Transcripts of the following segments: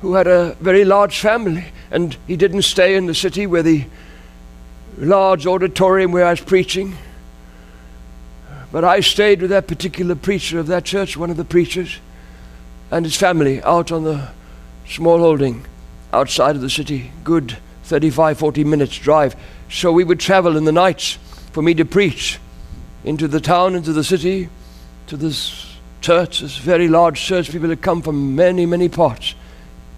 who had a very large family, and he didn't stay in the city where the large auditorium where I was preaching. But I stayed with that particular preacher of that church, one of the preachers, and his family out on the small holding outside of the city. Good 35, 40 minutes drive. So we would travel in the nights for me to preach into the town, into the city, to this church, this very large church. People had come from many, many parts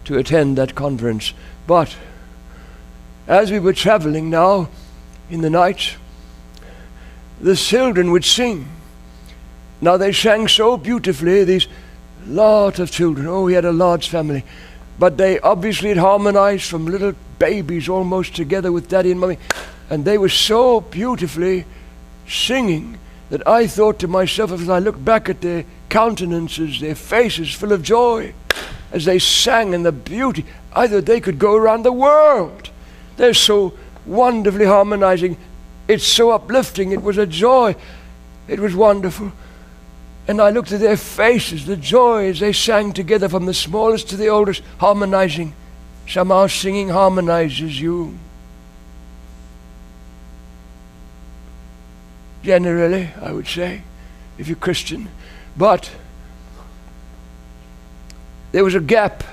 to attend that conference. But as we were traveling now in the night, the children would sing. Now they sang so beautifully, these lot of children. Oh, he had a large family. But they obviously had harmonized from little babies almost together with daddy and mommy. And they were so beautifully singing that I thought to myself, as I looked back at their countenances, their faces full of joy, as they sang in the beauty, either they could go around the world. They're so wonderfully harmonizing. It's so uplifting. It was a joy. It was wonderful. And I looked at their faces, the joy as they sang together from the smallest to the oldest, harmonizing. Somehow singing harmonizes you. Generally, I would say, if you're Christian. But there was a gap,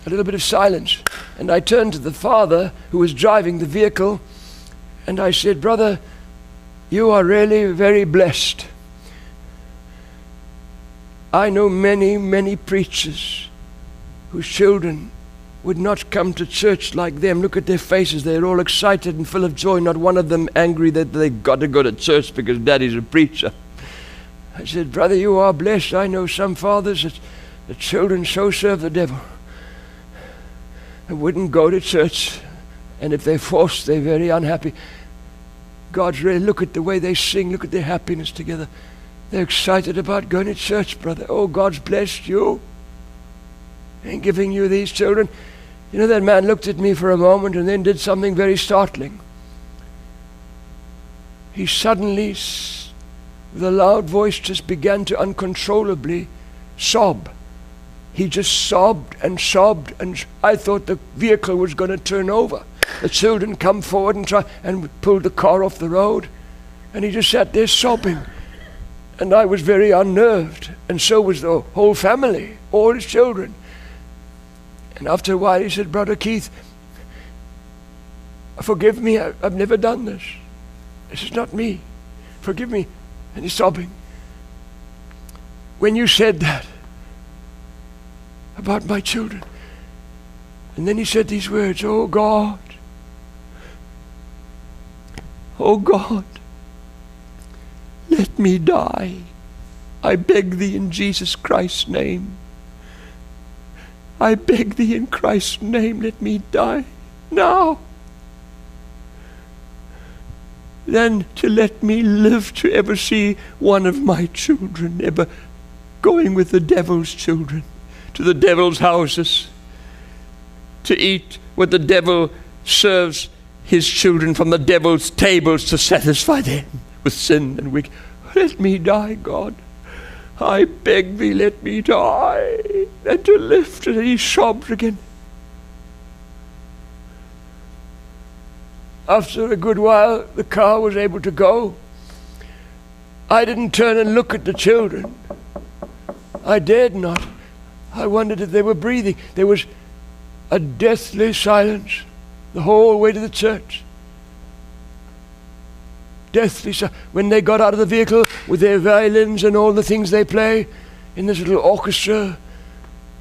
a little bit of silence. And I turned to the father who was driving the vehicle, and I said, "Brother, you are really very blessed. I know many, many preachers whose children would not come to church like them. Look at their faces. They're all excited and full of joy. Not one of them angry that they got to go to church because daddy's a preacher." I said, "Brother, you are blessed. I know some fathers that the children so serve the devil and wouldn't go to church. And if they're forced, they're very unhappy. God's really, look at the way they sing. Look at their happiness together. They're excited about going to church, brother. Oh, God's blessed you and giving you these children." You know, that man looked at me for a moment and then did something very startling. He suddenly, with a loud voice, just began to uncontrollably sob. He just sobbed, and I thought the vehicle was going to turn over. The children come forward and pulled the car off the road, and he just sat there sobbing. And I was very unnerved, and so was the whole family, all his children. And after a while he said, "Brother Keith, forgive me, I've never done this. This is not me. Forgive me." And he's sobbing. "When you said that about my children," and then he said these words, "Oh God, oh God, let me die. I beg thee in Jesus Christ's name. I beg thee in Christ's name, let me die now, than to let me live to ever see one of my children ever going with the devil's children to the devil's houses to eat what the devil serves his children from the devil's tables to satisfy them with sin and wickedness. Let me die, God. I beg thee, let me die, and to live." And he sobbed again. After a good while, the car was able to go. I didn't turn and look at the children. I dared not. I wondered if they were breathing. There was a deathly silence the whole way to the church. Deathly silence. When they got out of the vehicle with their violins and all the things they play in this little orchestra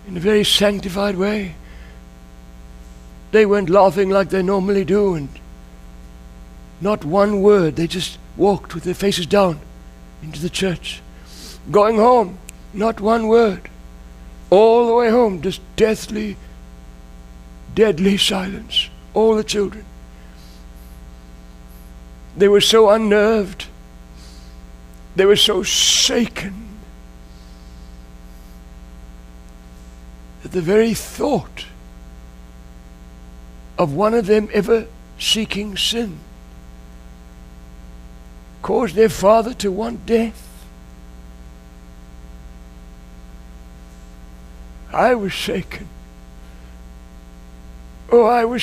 in a very sanctified way, they weren't laughing like they normally do, and not one word. They just walked with their faces down into the church. Going home, not one word. All the way home, just deathly, deadly silence. All the children. They were so unnerved. They were so shaken that the very thought of one of them ever seeking sin caused their father to want death. I was shaken. Oh, I was